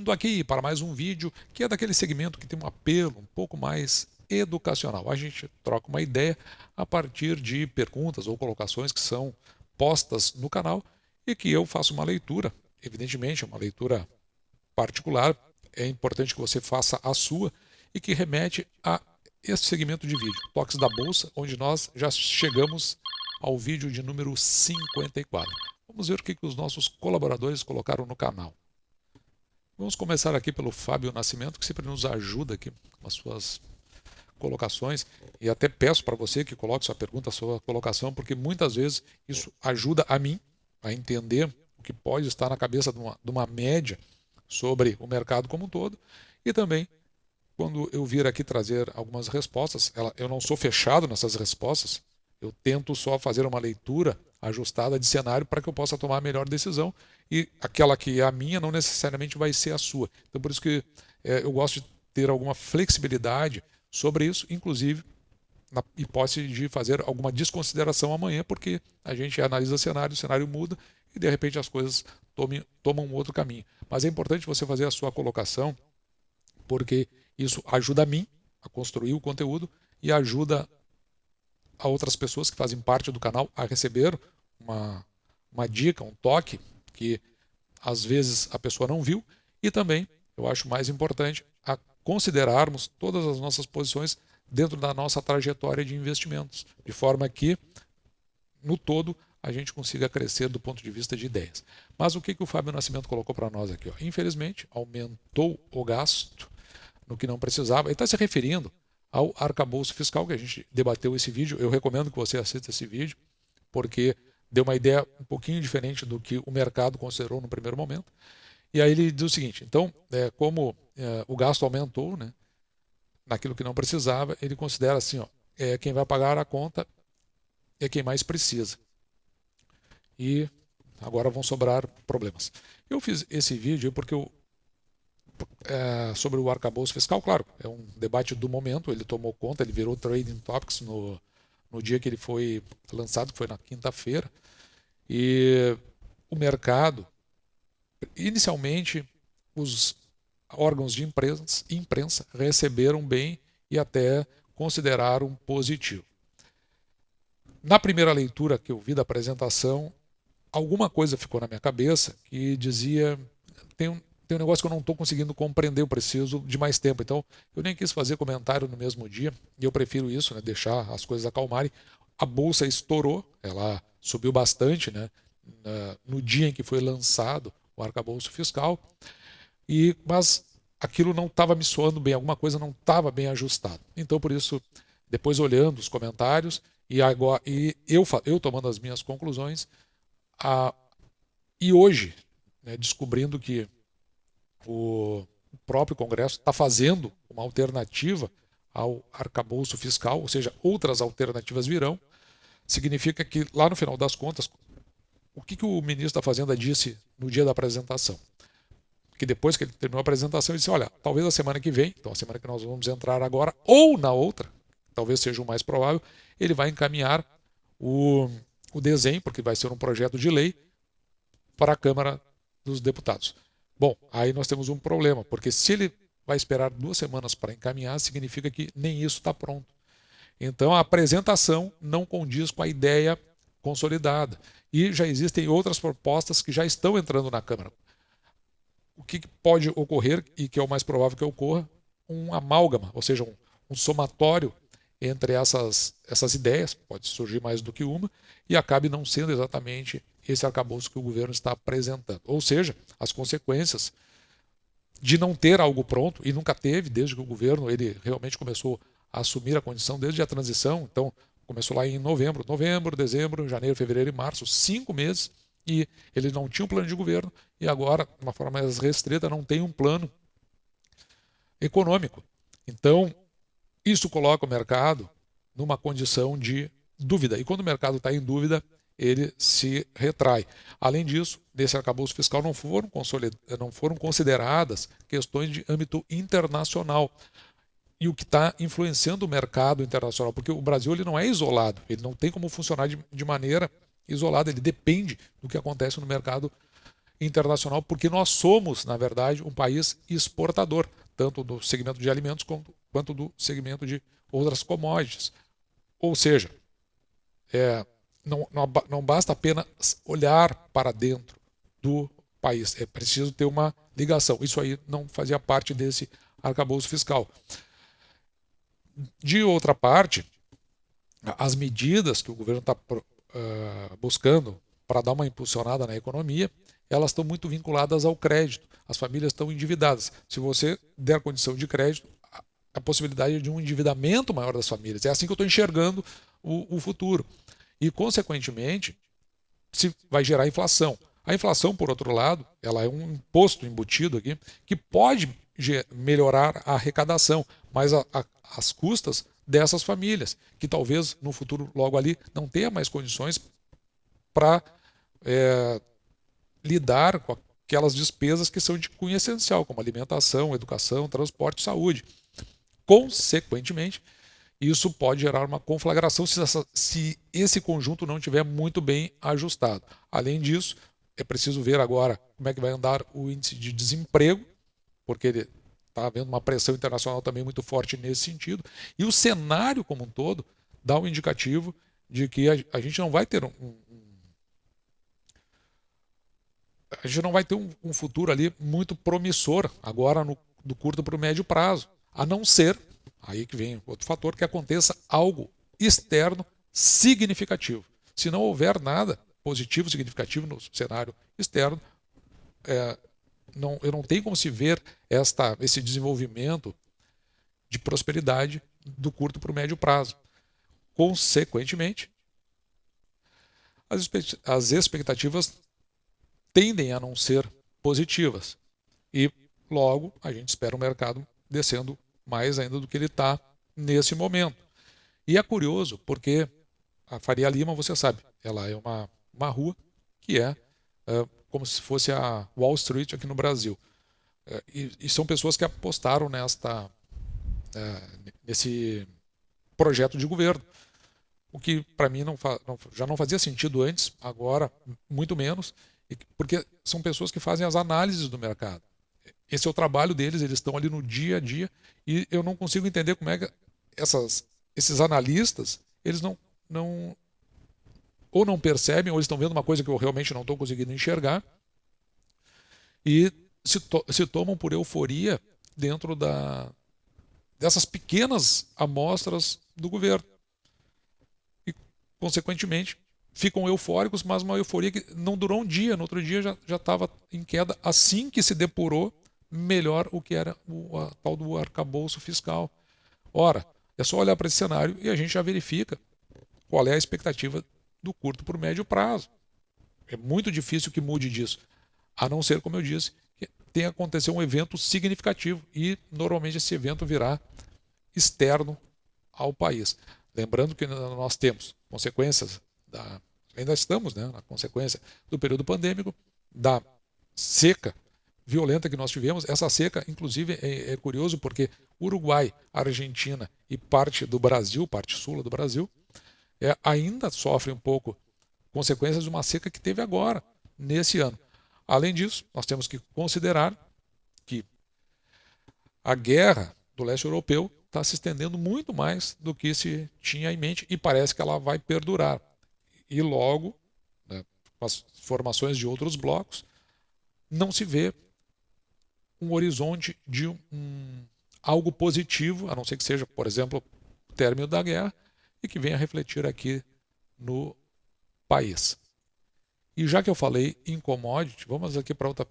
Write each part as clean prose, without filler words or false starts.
Bem-vindo aqui para mais um vídeo que é daquele segmento que tem um apelo um pouco mais educacional. A gente troca uma ideia a partir de perguntas ou colocações que são postas no canal e que eu faço uma leitura. Evidentemente, é uma leitura particular. É importante que você faça a sua e que remete a esse segmento de vídeo, Toques da Bolsa, onde nós já chegamos ao vídeo de número 54. Vamos ver o que os nossos colaboradores colocaram no canal. Vamos começar aqui pelo Fábio Nascimento, que sempre nos ajuda aqui com as suas colocações. E até peço para você que coloque sua pergunta, sua colocação, porque muitas vezes isso ajuda a mim a entender o que pode estar na cabeça de uma média sobre o mercado como um todo. E também, quando eu vir aqui trazer algumas respostas, eu não sou fechado nessas respostas, eu tento só fazer uma leitura ajustada de cenário para que eu possa tomar a melhor decisão e aquela que é a minha não necessariamente vai ser a sua. Então por isso que eu gosto de ter alguma flexibilidade sobre isso, inclusive na hipótese de fazer alguma desconsideração amanhã, porque a gente analisa o cenário muda e de repente as coisas tomam um outro caminho. Mas é importante você fazer a sua colocação, porque isso ajuda a mim a construir o conteúdo e ajuda a outras pessoas que fazem parte do canal a receber uma dica, um toque que às vezes a pessoa não viu, e também, eu acho mais importante, a considerarmos todas as nossas posições dentro da nossa trajetória de investimentos, de forma que, no todo, a gente consiga crescer do ponto de vista de ideias. Mas o que o Fábio Nascimento colocou para nós aqui? Infelizmente, aumentou o gasto no que não precisava. Ele está se referindo ao arcabouço fiscal, que a gente debateu esse vídeo. Eu recomendo que você assista esse vídeo, porque deu uma ideia um pouquinho diferente do que o mercado considerou no primeiro momento. E aí ele diz o seguinte, então, como o gasto aumentou, né, naquilo que não precisava, ele considera assim, quem vai pagar a conta é quem mais precisa. E agora vão sobrar problemas. Eu fiz esse vídeo porque sobre o arcabouço fiscal, claro, é um debate do momento, ele tomou conta, ele virou Trading Topics no dia que ele foi lançado, que foi na quinta-feira, e o mercado, inicialmente, os órgãos de imprensa receberam bem e até consideraram positivo. Na primeira leitura que eu vi da apresentação, alguma coisa ficou na minha cabeça que dizia, tem um negócio que eu não estou conseguindo compreender, eu preciso de mais tempo. Então, eu nem quis fazer comentário no mesmo dia, e eu prefiro isso, né, deixar as coisas acalmarem. A bolsa estourou, ela subiu bastante, né, no dia em que foi lançado o arcabouço fiscal, mas aquilo não estava me soando bem, alguma coisa não estava bem ajustada. Então, por isso, depois olhando os comentários e eu tomando as minhas conclusões, e hoje, né, descobrindo que o próprio Congresso está fazendo uma alternativa ao arcabouço fiscal, ou seja, outras alternativas virão, significa que lá no final das contas, o que o ministro da Fazenda disse no dia da apresentação? Que depois que ele terminou a apresentação, ele disse, olha, talvez a semana que vem, então a semana que nós vamos entrar agora, ou na outra, talvez seja o mais provável, ele vai encaminhar o desenho, porque vai ser um projeto de lei, para a Câmara dos Deputados. Bom, aí nós temos um problema, porque se ele vai esperar 2 semanas para encaminhar, significa que nem isso está pronto. Então a apresentação não condiz com a ideia consolidada. E já existem outras propostas que já estão entrando na Câmara. O que pode ocorrer, e que é o mais provável que ocorra, um amálgama, ou seja, um somatório entre essas ideias, pode surgir mais do que uma, e acabe não sendo exatamente esse arcabouço que o governo está apresentando. Ou seja, as consequências de não ter algo pronto, e nunca teve, desde que o governo ele realmente começou a assumir a condição, desde a transição, então começou lá em novembro, dezembro, janeiro, fevereiro e março, 5 meses, e ele não tinha um plano de governo, e agora, de uma forma mais restrita, não tem um plano econômico. Então, isso coloca o mercado numa condição de dúvida, e quando o mercado está em dúvida, ele se retrai. Além disso, nesse arcabouço fiscal não foram consideradas questões de âmbito internacional e o que está influenciando o mercado internacional, porque o Brasil ele não é isolado, ele não tem como funcionar de maneira isolada, ele depende do que acontece no mercado internacional, porque nós somos, na verdade, um país exportador, tanto do segmento de alimentos quanto do segmento de outras commodities. Ou seja, não basta apenas olhar para dentro do país, é preciso ter uma ligação. Isso aí não fazia parte desse arcabouço fiscal. De outra parte, as medidas que o governo está buscando para dar uma impulsionada na economia, elas estão muito vinculadas ao crédito. As famílias estão endividadas. Se você der condição de crédito, a possibilidade de um endividamento maior das famílias. É assim que eu estou enxergando o futuro. E, consequentemente, se vai gerar inflação. A inflação, por outro lado, ela é um imposto embutido aqui que pode melhorar a arrecadação, mas às custas dessas famílias, que talvez no futuro logo ali não tenha mais condições para lidar com aquelas despesas que são de cunho essencial, como alimentação, educação, transporte e saúde. Consequentemente, isso pode gerar uma conflagração se esse conjunto não estiver muito bem ajustado. Além disso, é preciso ver agora como é que vai andar o índice de desemprego, porque ele está havendo uma pressão internacional também muito forte nesse sentido. E o cenário como um todo dá um indicativo de que a gente não vai ter a gente não vai ter um futuro ali muito promissor agora do curto para o médio prazo, a não ser, aí que vem outro fator, que aconteça algo externo significativo. Se não houver nada positivo, significativo no cenário externo, eu não tenho como se ver esse desenvolvimento de prosperidade do curto para o médio prazo. Consequentemente, as expectativas tendem a não ser positivas. E logo a gente espera o mercado descendo mais ainda do que ele está nesse momento. E é curioso porque a Faria Lima, você sabe, ela é uma rua que é como se fosse a Wall Street aqui no Brasil. E são pessoas que apostaram nesse projeto de governo. O que para mim já não fazia sentido antes, agora muito menos, porque são pessoas que fazem as análises do mercado. Esse é o trabalho deles, eles estão ali no dia a dia e eu não consigo entender como é que esses analistas, eles ou não percebem, ou eles estão vendo uma coisa que eu realmente não estou conseguindo enxergar e se tomam por euforia dentro dessas pequenas amostras do governo. E, consequentemente, ficam eufóricos, mas uma euforia que não durou um dia, no outro dia já estava em queda, assim que se depurou melhor o que era a tal do arcabouço fiscal. Ora, é só olhar para esse cenário e a gente já verifica qual é a expectativa do curto para o médio prazo. É muito difícil que mude disso, a não ser, como eu disse, que tenha acontecido um evento significativo e normalmente esse evento virá externo ao país. Lembrando que nós temos consequências ainda estamos na consequência do período pandêmico, da seca violenta que nós tivemos. Essa seca, inclusive, é curioso porque Uruguai, Argentina e parte do Brasil, parte sul do Brasil, ainda sofrem um pouco consequências de uma seca que teve agora, nesse ano. Além disso, nós temos que considerar que a guerra do leste europeu está se estendendo muito mais do que se tinha em mente e parece que ela vai perdurar. E logo, com as formações de outros blocos, não se vê um horizonte de algo positivo, a não ser que seja, por exemplo, o término da guerra e que venha refletir aqui no país. E já que eu falei em commodity, vamos aqui para outra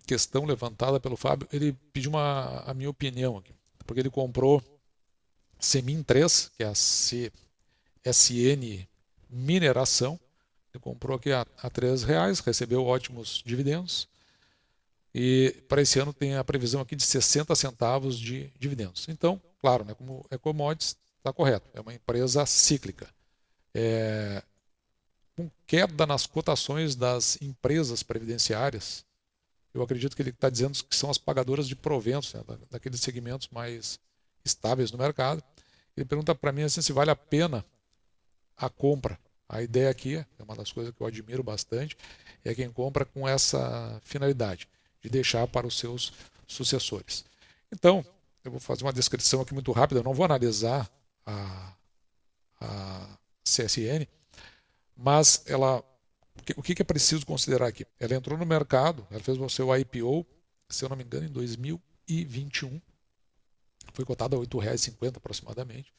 questão levantada pelo Fábio. Ele pediu a minha opinião aqui, porque ele comprou Semin 3, que é a CSN Mineração. Ele comprou aqui a R$3, recebeu ótimos dividendos. E para esse ano tem a previsão aqui de 60 centavos de dividendos. Então, claro, né, como é commodities, está correto. É uma empresa cíclica. Com queda nas cotações das empresas previdenciárias, eu acredito que ele está dizendo que são as pagadoras de proventos, né, daqueles segmentos mais estáveis no mercado. Ele pergunta para mim assim, se vale a pena a compra A ideia aqui, é uma das coisas que eu admiro bastante, é quem compra com essa finalidade, de deixar para os seus sucessores. Então, eu vou fazer uma descrição aqui muito rápida, eu não vou analisar a CSN, mas o que é preciso considerar aqui? Ela entrou no mercado, ela fez o seu IPO, se eu não me engano, em 2021, foi cotada a R$ 8,50 aproximadamente.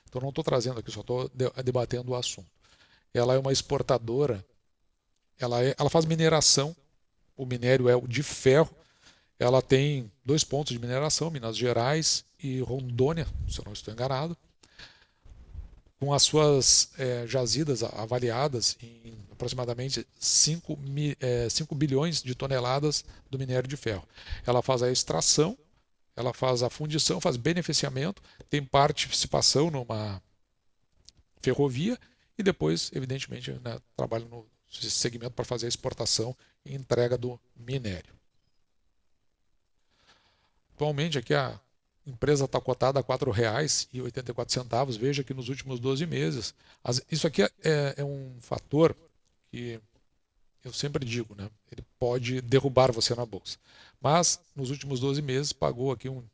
Então não estou trazendo aqui, só estou debatendo o assunto. Ela é uma exportadora, ela faz mineração, o minério é o de ferro, ela tem 2 pontos de mineração, Minas Gerais e Rondônia, se eu não estou enganado, com as suas jazidas avaliadas em aproximadamente 5 bilhões de toneladas do minério de ferro. Ela faz a extração, ela faz a fundição, faz beneficiamento, tem participação numa ferrovia e depois, evidentemente, né, trabalha no segmento para fazer a exportação e entrega do minério. Atualmente aqui a empresa está cotada a R$ 4,84. Veja que nos últimos 12 meses. Isso aqui é um fator que eu sempre digo, né? Ele pode derrubar você na bolsa. Mas nos últimos 12 meses pagou aqui um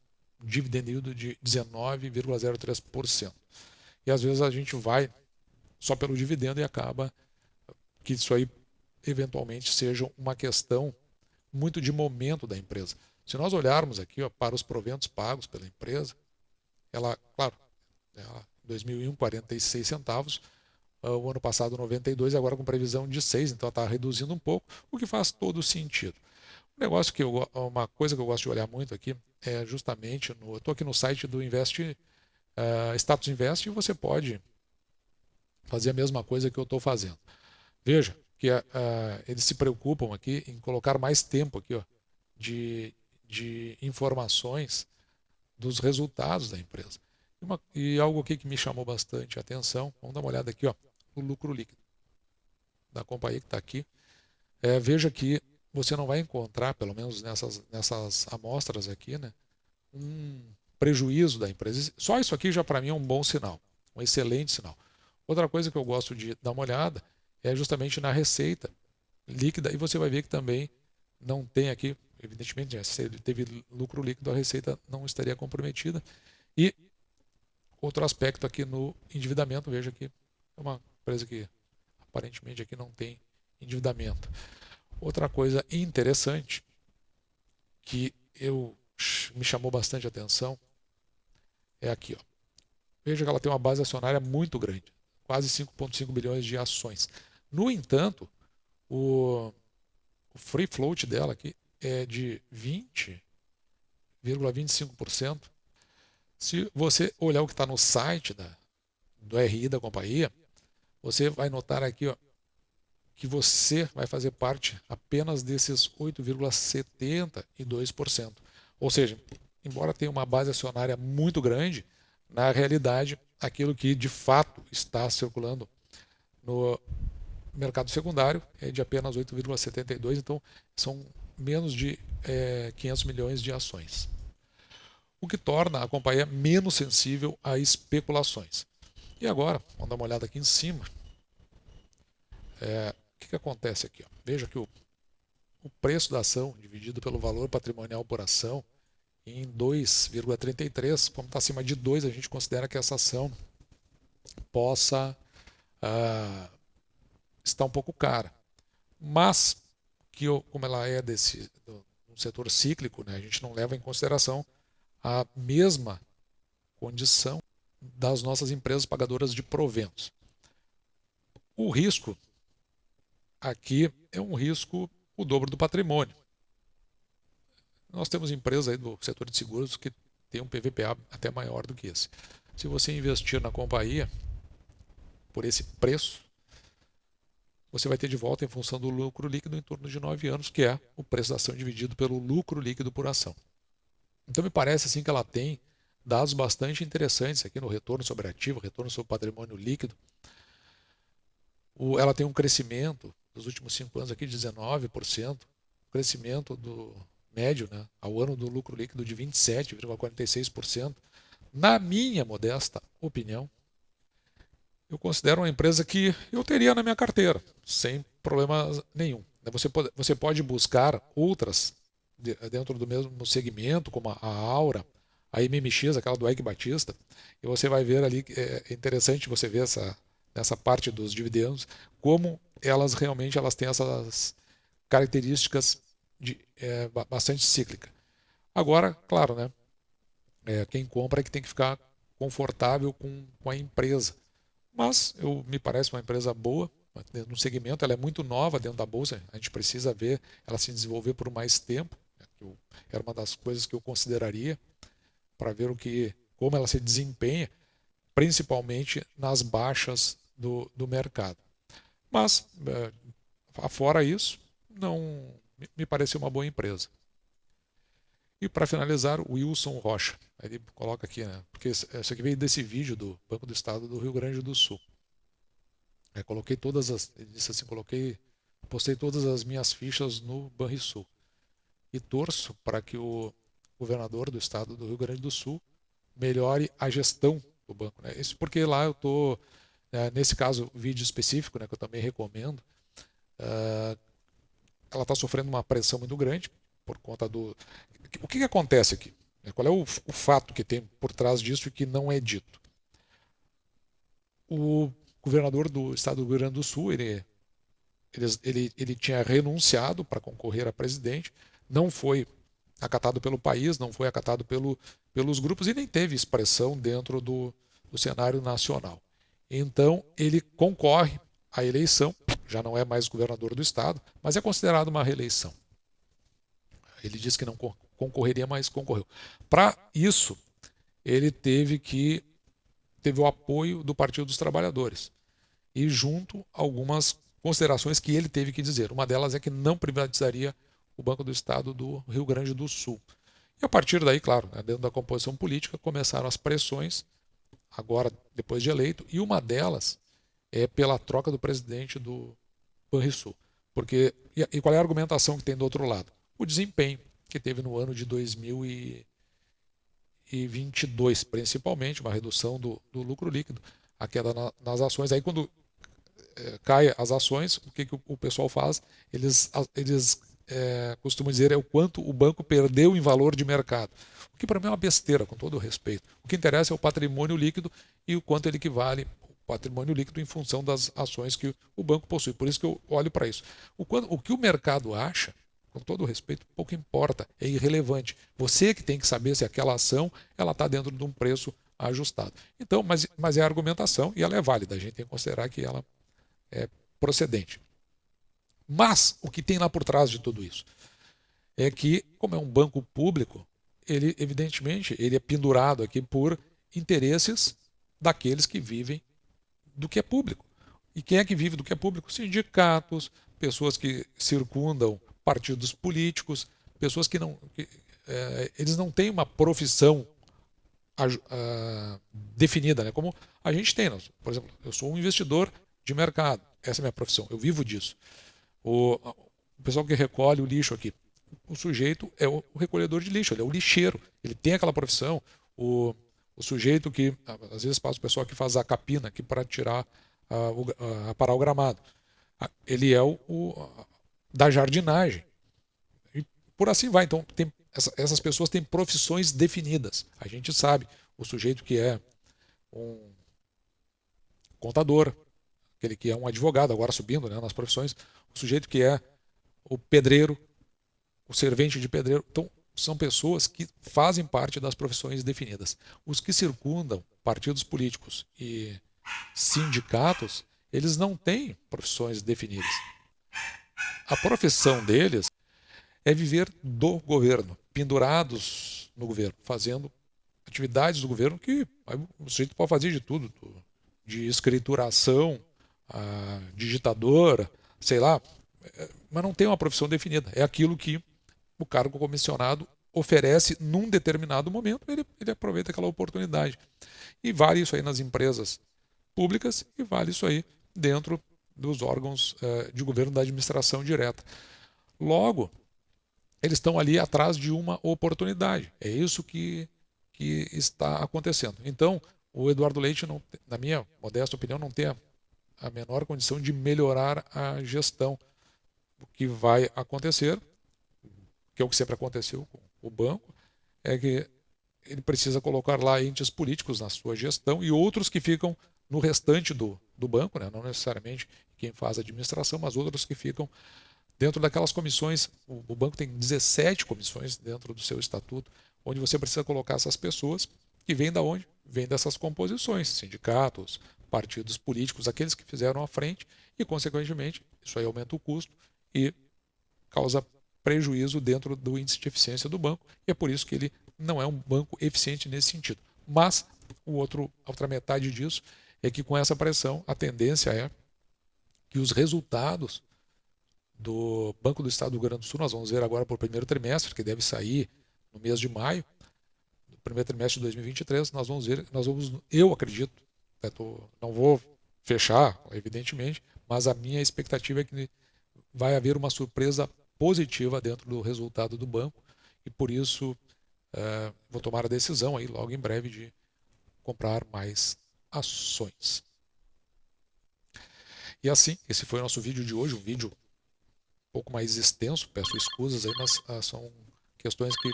dividend yield de 19,03%. E às vezes a gente vai só pelo dividendo e acaba que isso aí eventualmente seja uma questão muito de momento da empresa. Se nós olharmos aqui para os proventos pagos pela empresa, ela, claro, em 2001, 46 centavos, o ano passado 92, agora com previsão de 6, então ela está reduzindo um pouco, o que faz todo sentido. Uma coisa que eu gosto de olhar muito aqui é justamente, eu estou aqui no site do Status Invest, e você pode fazer a mesma coisa que eu estou fazendo. Veja que eles se preocupam aqui em colocar mais tempo aqui, ó, de informações dos resultados da empresa. E algo aqui que me chamou bastante a atenção, vamos dar uma olhada aqui, ó, no lucro líquido da companhia que está aqui. Veja que você não vai encontrar, pelo menos nessas amostras aqui, né, um prejuízo da empresa. Só isso aqui já para mim é um bom sinal, um excelente sinal. Outra coisa que eu gosto de dar uma olhada é justamente na receita líquida, e você vai ver que também não tem aqui, evidentemente, se ele teve lucro líquido, a receita não estaria comprometida. E outro aspecto aqui no endividamento, veja que é uma empresa que aparentemente aqui não tem endividamento. Outra coisa interessante que me chamou bastante atenção é aqui, ó. Veja que ela tem uma base acionária muito grande, quase 5,5 bilhões de ações. No entanto, o free float dela aqui é de 20,25%. Se você olhar o que está no site do RI da companhia, você vai notar aqui, ó, que você vai fazer parte apenas desses 8,72%. Ou seja, embora tenha uma base acionária muito grande, na realidade, aquilo que de fato está circulando no mercado secundário é de apenas 8,72, então são menos de 500 milhões de ações, o que torna a companhia menos sensível a especulações. E agora, vamos dar uma olhada aqui em cima. O que acontece aqui? Ó? Veja que o preço da ação dividido pelo valor patrimonial por ação em 2,33, como está acima de 2, a gente considera que essa ação possa estar um pouco cara. Mas, como ela é do setor cíclico, né, a gente não leva em consideração a mesma condição das nossas empresas pagadoras de proventos. O risco aqui é um risco o dobro do patrimônio. Nós temos empresas aí do setor de seguros que tem um PVPA até maior do que esse. Se você investir na companhia por esse preço, você vai ter de volta em função do lucro líquido em torno de 9 anos, que é o preço da ação dividido pelo lucro líquido por ação. Então me parece assim que ela tem dados bastante interessantes aqui no retorno sobre ativo, retorno sobre patrimônio líquido. Ela tem um crescimento dos últimos 5 anos aqui de 19%, crescimento do médio, né, ao ano do lucro líquido de 27,46%. Na minha modesta opinião, eu considero uma empresa que eu teria na minha carteira, sem problema nenhum. Você pode buscar outras dentro do mesmo segmento, como a Aura, a MMX, aquela do Eike Batista, e você vai ver ali, é interessante você ver nessa parte dos dividendos, como elas têm essas características bastante cíclica. Agora, claro, né, quem compra é que tem que ficar confortável com a empresa. Mas me parece uma empresa boa no segmento, ela é muito nova dentro da bolsa, a gente precisa ver ela se desenvolver por mais tempo. Era uma das coisas que eu consideraria para ver como ela se desempenha, principalmente nas baixas do mercado. Mas, fora isso, não me pareceu uma boa empresa. E para finalizar, o Wilson Rocha. Ele coloca aqui, né? Porque isso aqui veio desse vídeo do Banco do Estado do Rio Grande do Sul. Coloquei ele disse assim, postei todas as minhas fichas no Banrisul. E torço para que o governador do estado do Rio Grande do Sul melhore a gestão do banco, né? Isso porque lá eu estou, nesse caso, vídeo específico, né, que eu também recomendo, ela está sofrendo uma pressão muito grande por conta do... O que acontece aqui? Qual é o fato que tem por trás disso e que não é dito? O governador do estado do Rio Grande do Sul, ele tinha renunciado para concorrer a presidente, não foi acatado pelo país, não foi acatado pelos grupos e nem teve expressão dentro do cenário nacional. Então, ele concorre à eleição, já não é mais governador do estado, mas é considerado uma reeleição. Ele disse que não concorreria, mas concorreu. Para isso, ele teve o apoio do Partido dos Trabalhadores e junto algumas considerações que ele teve que dizer. Uma delas é que não privatizaria o Banco do Estado do Rio Grande do Sul. E a partir daí, claro, dentro da composição política, começaram as pressões, agora depois de eleito, e uma delas é pela troca do presidente do Banrisul. E qual é a argumentação que tem do outro lado? O desempenho que teve no ano de 2022, principalmente, uma redução do lucro líquido, a queda nas ações. Aí quando cai as ações, o que o pessoal faz? Eles costumam dizer o quanto o banco perdeu em valor de mercado. O que para mim é uma besteira, com todo o respeito. O que interessa é o patrimônio líquido e o quanto ele equivale o patrimônio líquido em função das ações que o banco possui. Por isso que eu olho para isso. O que o mercado acha, com todo o respeito, pouco importa, é irrelevante. Você que tem que saber se aquela ação ela está dentro de um preço ajustado. Então, mas é a argumentação e ela é válida. A gente tem que considerar que ela é procedente. Mas o que tem lá por trás de tudo isso é que, como é um banco público, ele evidentemente ele é pendurado aqui por interesses daqueles que vivem do que é público. E quem é que vive do que é público? Sindicatos, pessoas que circundam partidos políticos, pessoas que eles não têm uma profissão definida, né? Como a gente tem. Por exemplo, eu sou um investidor de mercado, essa é a minha profissão, eu vivo disso. O pessoal que recolhe o lixo aqui, o sujeito é o recolhedor de lixo, ele é o lixeiro, ele tem aquela profissão. O sujeito que, às vezes, passa o pessoal que faz a capina aqui para tirar, aparar o gramado, ele é da jardinagem. E por assim vai. Então, essas pessoas têm profissões definidas. A gente sabe, o sujeito que é um contador, aquele que é um advogado, agora subindo, né, nas profissões, o sujeito que é o pedreiro, o servente de pedreiro. Então, são pessoas que fazem parte das profissões definidas. Os que circundam partidos políticos e sindicatos, eles não têm profissões definidas. A profissão deles é viver do governo, pendurados no governo, fazendo atividades do governo que o sujeito pode fazer de tudo, de escrituração, a digitador, sei lá, mas não tem uma profissão definida. É aquilo que o cargo comissionado oferece num determinado momento, ele aproveita aquela oportunidade. E vale isso aí nas empresas públicas e vale isso aí dentro dos órgãos de governo da administração direta. Logo, eles estão ali atrás de uma oportunidade. É isso que está acontecendo. Então, o Eduardo Leite, não, na minha modesta opinião, não tem a menor condição de melhorar a gestão. O que vai acontecer, que é o que sempre aconteceu com o banco, é que ele precisa colocar lá entes políticos na sua gestão e outros que ficam no restante do banco, né? Não necessariamente quem faz a administração, mas outros que ficam dentro daquelas comissões. O banco tem 17 comissões dentro do seu estatuto, onde você precisa colocar essas pessoas que vêm da onde? Vêm dessas composições, sindicatos, partidos políticos, aqueles que fizeram a frente e, consequentemente, isso aí aumenta o custo e causa prejuízo dentro do índice de eficiência do banco, e é por isso que ele não é um banco eficiente nesse sentido. Mas a outra metade disso é que com essa pressão a tendência é que os resultados do Banco do Estado do Rio Grande do Sul, nós vamos ver agora para o primeiro trimestre, que deve sair no mês de maio, no primeiro trimestre de 2023, eu acredito, não vou fechar, evidentemente, mas a minha expectativa é que vai haver uma surpresa positiva dentro do resultado do banco e por isso vou tomar a decisão aí logo em breve de comprar mais ações. E assim, esse foi o nosso vídeo de hoje, um vídeo um pouco mais extenso, peço escusas aí, mas são questões que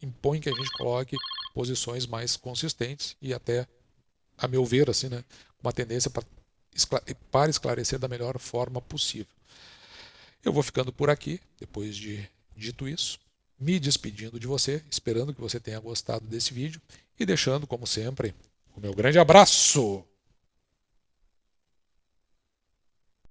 impõem que a gente coloque posições mais consistentes e até, a meu ver, assim, né, uma tendência para esclarecer da melhor forma possível. Eu vou ficando por aqui, depois de dito isso, me despedindo de você, esperando que você tenha gostado desse vídeo e deixando, como sempre, o meu grande abraço!